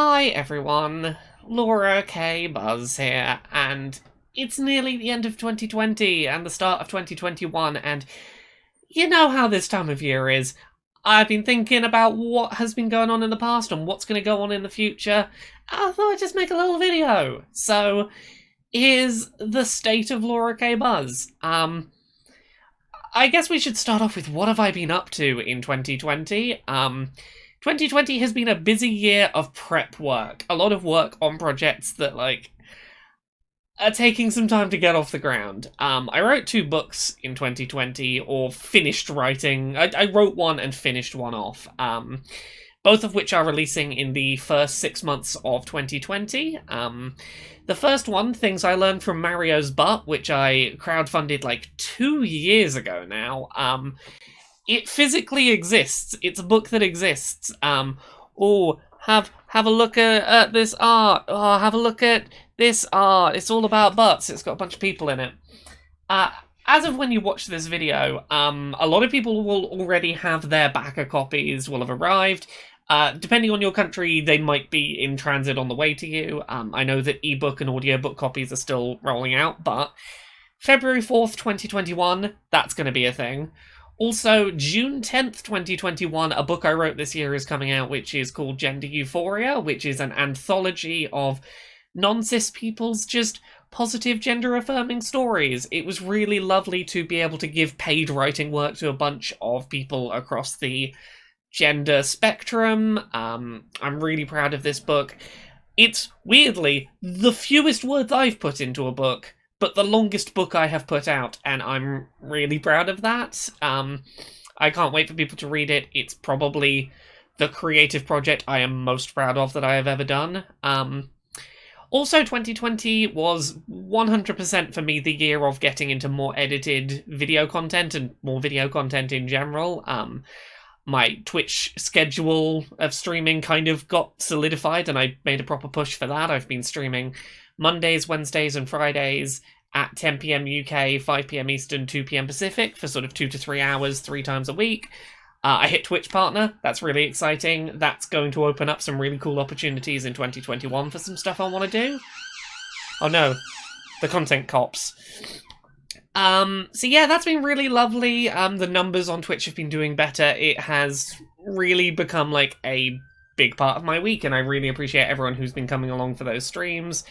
Hi everyone, LauraKBuzz here, and it's nearly the end of 2020 and the start of 2021, and you know how this time of year is. I've been thinking about what has been going on in the past and what's going to go on in the future. I thought I'd just make a little video. So, here's the state of LauraKBuzz. I guess we should start off with what have I been up to in 2020. 2020 has been a busy year of prep work. A lot of work on projects that, are taking some time to get off the ground. I wrote 2 books in 2020, or finished writing. I wrote one and finished one off. Both of which are releasing in the first 6 months of 2020. The first one, Things I Learned from Mario's Butt, which I crowdfunded 2 years ago now. It physically exists. It's a book that exists. Have a look at this art. Oh, have a look at this art. It's all about butts. It's got a bunch of people in it. As of when you watch this video, a lot of people will already have their backer copies, will have arrived. Depending on your country, they might be in transit on the way to you. I know that ebook and audiobook copies are still rolling out, but February 4th, 2021, that's going to be a thing. Also, June 10th, 2021, a book I wrote this year is coming out, which is called Gender Euphoria, which is an anthology of non-cis people's just positive gender-affirming stories. It was really lovely to be able to give paid writing work to a bunch of people across the gender spectrum. I'm really proud of this book. It's, weirdly, the fewest words I've put into a book, but the longest book I have put out, and I'm really proud of that. I can't wait for people to read it. It's probably the creative project I am most proud of that I have ever done. Also, 2020 was 100% for me the year of getting into more edited video content and more video content in general. My Twitch schedule of streaming kind of got solidified, and I made a proper push for that. I've been streaming Mondays, Wednesdays, and Fridays at 10 PM UK, 5 PM Eastern, 2 PM Pacific for sort of 2 to 3 hours, 3 times a week. I hit Twitch Partner. That's really exciting. That's going to open up some really cool opportunities in 2021 for some stuff I want to do. Oh no, the content cops. So yeah, that's been really lovely. The numbers on Twitch have been doing better. It has really become a big part of my week, and I really appreciate everyone who's been coming along for those streams.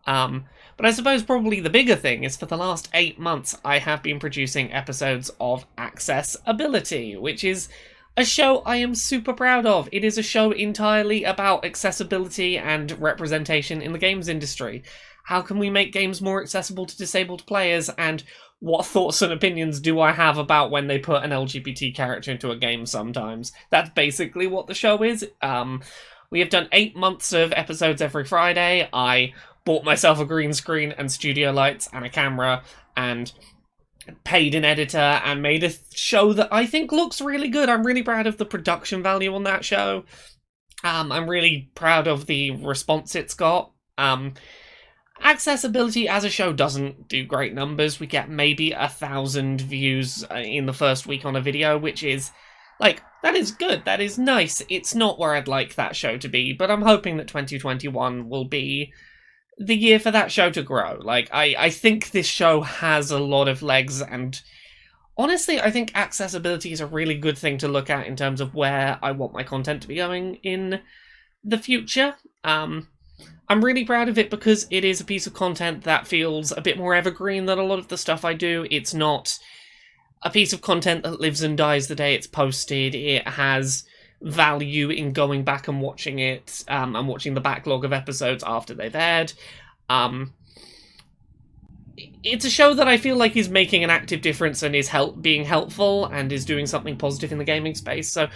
But I suppose probably the bigger thing is for the last 8 months I have been producing episodes of Accessibility, which is a show I am super proud of. It is a show entirely about accessibility and representation in the games industry. How can we make games more accessible to disabled players, and what thoughts and opinions do I have about when they put an LGBT character into a game sometimes? That's basically what the show is. We have done 8 months of episodes every Friday. I bought myself a green screen and studio lights and a camera and paid an editor and made a show that I think looks really good. I'm really proud of the production value on that show. I'm really proud of the response it's got. Accessibility as a show doesn't do great numbers. We get maybe 1,000 views in the first week on a video, which is, that is good. That is nice. It's not where I'd like that show to be, but I'm hoping that 2021 will be the year for that show to grow. I think this show has a lot of legs, and honestly, I think accessibility is a really good thing to look at in terms of where I want my content to be going in the future. I'm really proud of it because it is a piece of content that feels a bit more evergreen than a lot of the stuff I do. It's not a piece of content that lives and dies the day it's posted. It has value in going back and watching it, and watching the backlog of episodes after they've aired. It's a show that I feel like is making an active difference and is being helpful and is doing something positive in the gaming space, so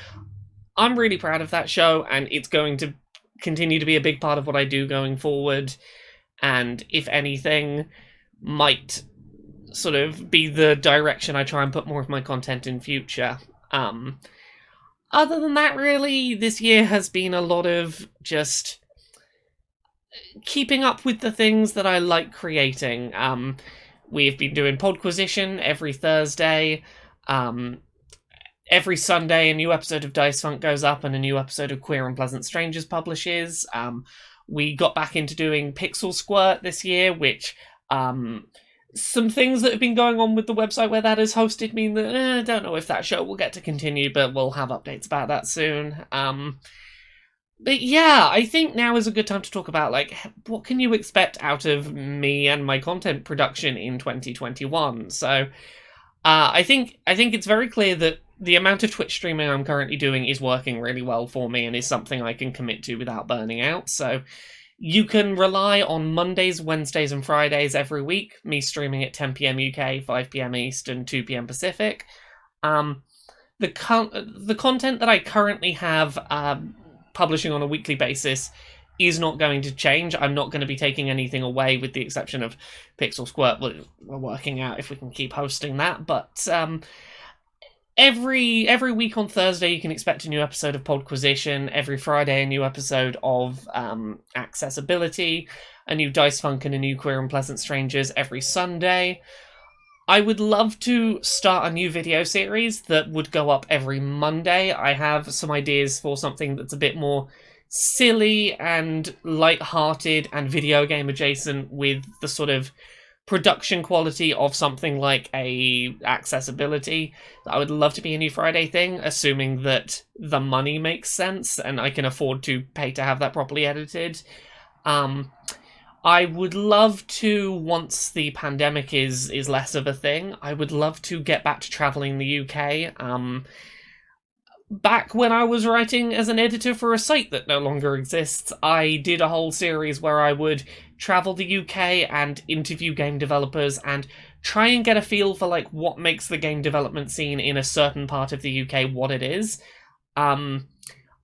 I'm really proud of that show, and it's going to continue to be a big part of what I do going forward, and if anything, might sort of be the direction I try and put more of my content in future. Other than that, really, this year has been a lot of just keeping up with the things that I like creating. We've been doing Podquisition every Thursday. every Sunday a new episode of Dice Funk goes up and a new episode of Queer and Pleasant Strangers publishes. We got back into doing Pixel Squirt this year, which some things that have been going on with the website where that is hosted mean that I don't know if that show will get to continue, but we'll have updates about that soon. But yeah, I think now is a good time to talk about, like, what can you expect out of me and my content production in 2021? So, I think it's very clear that the amount of Twitch streaming I'm currently doing is working really well for me and is something I can commit to without burning out. So, you can rely on Mondays, Wednesdays, and Fridays every week, me streaming at 10 PM UK, 5 PM East, and 2 PM Pacific. The content that I currently have publishing on a weekly basis is not going to change. I'm not going to be taking anything away, with the exception of Pixel Squirt. We're working out if we can keep hosting that, but every week on Thursday you can expect a new episode of Podquisition. Every Friday a new episode of Accessibility, a new Dice Funk, and a new Queer and Pleasant Strangers every Sunday. I would love to start a new video series that would go up every Monday. I have some ideas for something that's a bit more silly and light-hearted and video game adjacent, with the sort of production quality of something like a Accessibility. I would love to be a new Friday thing, assuming that the money makes sense and I can afford to pay to have that properly edited. I would love to, once the pandemic is less of a thing, I would love to get back to traveling the UK. Back when I was writing as an editor for a site that no longer exists, I did a whole series where I would travel the UK and interview game developers and try and get a feel for, like, what makes the game development scene in a certain part of the UK what it is. I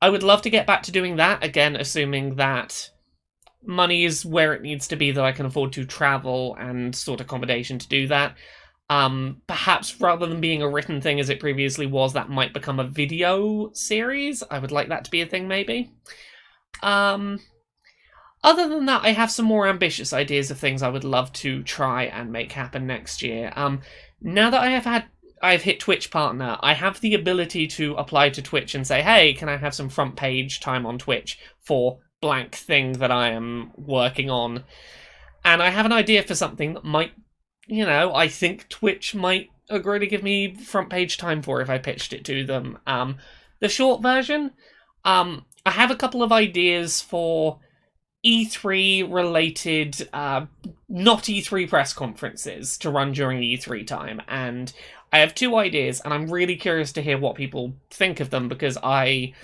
would love to get back to doing that, again, assuming that money is where it needs to be, that I can afford to travel and sort accommodation to do that. Perhaps rather than being a written thing as it previously was, that might become a video series. I would like that to be a thing, maybe. Other than that, I have some more ambitious ideas of things I would love to try and make happen next year. Now that I've hit Twitch Partner, I have the ability to apply to Twitch and say, hey, can I have some front page time on Twitch for blank thing that I am working on? And I have an idea for something that might, I think Twitch might agree to give me front page time for if I pitched it to them. The short version, I have a couple of ideas for E3 related, not E3 press conferences to run during E3 time, and I have two ideas, and I'm really curious to hear what people think of them, because I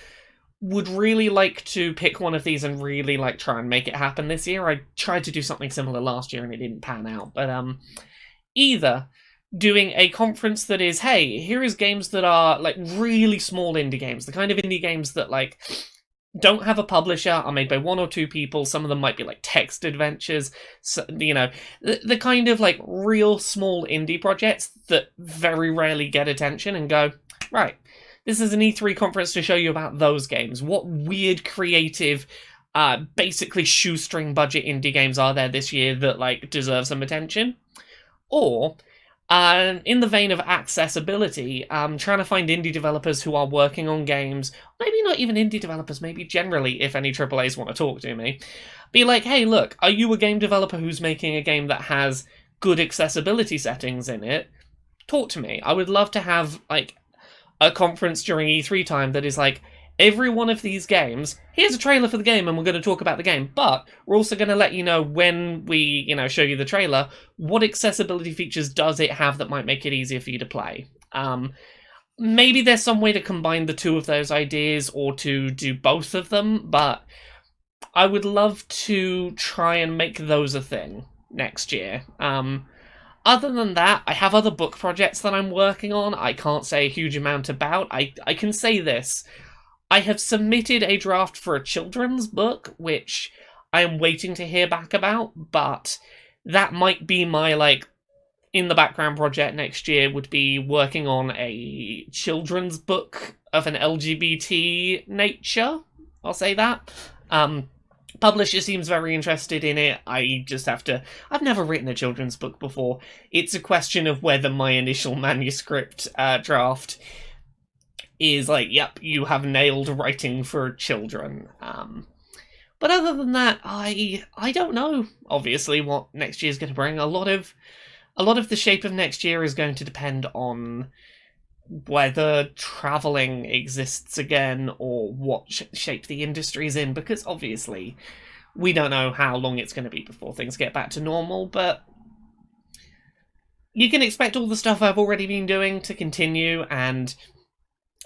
would really like to pick one of these and really try and make it happen this year. I tried to do something similar last year and it didn't pan out, but either doing a conference that is, hey, here is games that are really small indie games, the kind of indie games that don't have a publisher, are made by one or two people. Some of them might be text adventures, so, the kind of real small indie projects that very rarely get attention, and go, right, this is an E3 conference to show you about those games. What weird, creative, basically shoestring budget indie games are there this year that deserve some attention? Or, in the vein of accessibility, trying to find indie developers who are working on games, maybe not even indie developers, maybe generally, if any AAAs want to talk to me, be like, hey, look, are you a game developer who's making a game that has good accessibility settings in it? Talk to me. I would love to have, a conference during E3 time that is every one of these games, here's a trailer for the game and we're going to talk about the game, but we're also going to let you know when we, show you the trailer, what accessibility features does it have that might make it easier for you to play. Maybe there's some way to combine the two of those ideas, or to do both of them, but I would love to try and make those a thing next year. Other than that, I have other book projects that I'm working on. I can't say a huge amount about. I can say this. I have submitted a draft for a children's book, which I am waiting to hear back about, but that might be my, in the background project next year, would be working on a children's book of an LGBT nature. I'll say that. Publisher seems very interested in it. I just have to... I've never written a children's book before. It's a question of whether my initial manuscript draft is like, yep, you have nailed writing for children. But other than that, I don't know, obviously, what next year's going to bring. A lot of the shape of next year is going to depend on whether travelling exists again or what shape the industry's in, because obviously we don't know how long it's going to be before things get back to normal, but you can expect all the stuff I've already been doing to continue, and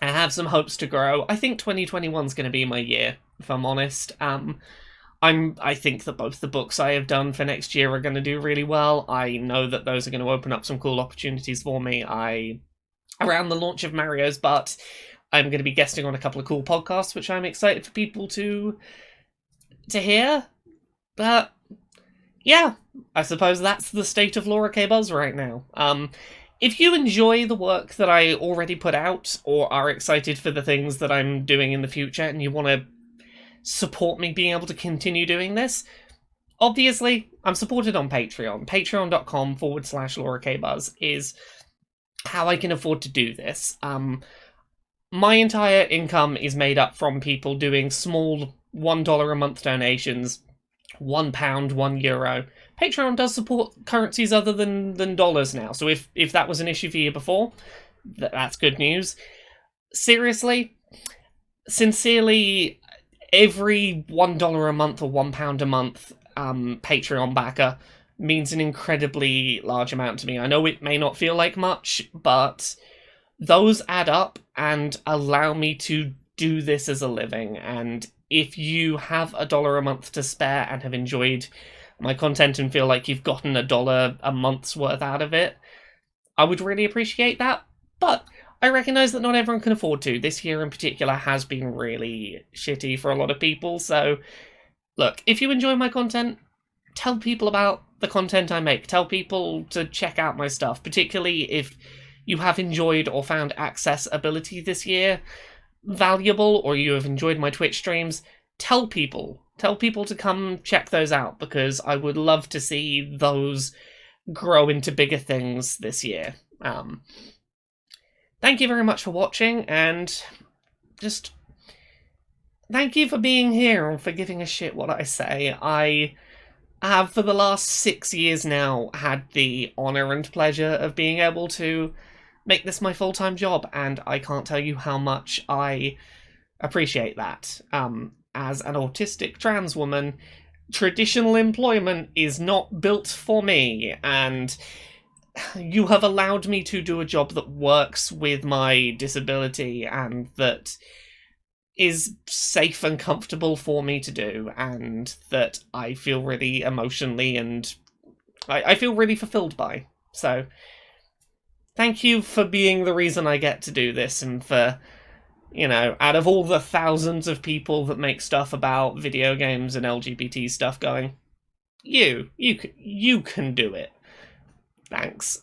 I have some hopes to grow. I think 2021's going to be my year, if I'm honest. I think that both the books I have done for next year are going to do really well. I know that those are going to open up some cool opportunities for me. Around the launch of Mario's Butt, I'm going to be guesting on a couple of cool podcasts, which I'm excited for people to hear. But yeah, I suppose that's the state of LauraKBuzz right now. If you enjoy the work that I already put out, or are excited for the things that I'm doing in the future, and you want to support me being able to continue doing this, obviously, I'm supported on Patreon. Patreon.com/LauraKBuzz is how I can afford to do this. My entire income is made up from people doing small $1 a month donations, £1, €1. Patreon does support currencies other than dollars now, so if that was an issue for you before, that's good news. Seriously, sincerely, every $1 a month or £1 a month Patreon backer means an incredibly large amount to me. I know it may not feel like much, but those add up and allow me to do this as a living. And if you have $1 a month to spare and have enjoyed my content and feel like you've gotten $1 a month's worth out of it, I would really appreciate that. But I recognise that not everyone can afford to. This year in particular has been really shitty for a lot of people, so look, if you enjoy my content, tell people about the content I make. Tell people to check out my stuff, particularly if you have enjoyed or found accessibility this year valuable, or you have enjoyed my Twitch streams. Tell people to come check those out, because I would love to see those grow into bigger things this year. Thank you very much for watching, and just thank you for being here and for giving a shit what I say. I have, for the last 6 years now, had the honour and pleasure of being able to make this my full-time job, and I can't tell you how much I appreciate that. As an autistic trans woman, traditional employment is not built for me, and you have allowed me to do a job that works with my disability and that is safe and comfortable for me to do, and that I feel really emotionally and I feel really fulfilled by. So thank you for being the reason I get to do this, and for, you know, out of all the thousands of people that make stuff about video games and LGBT stuff going, you can do it. Thanks.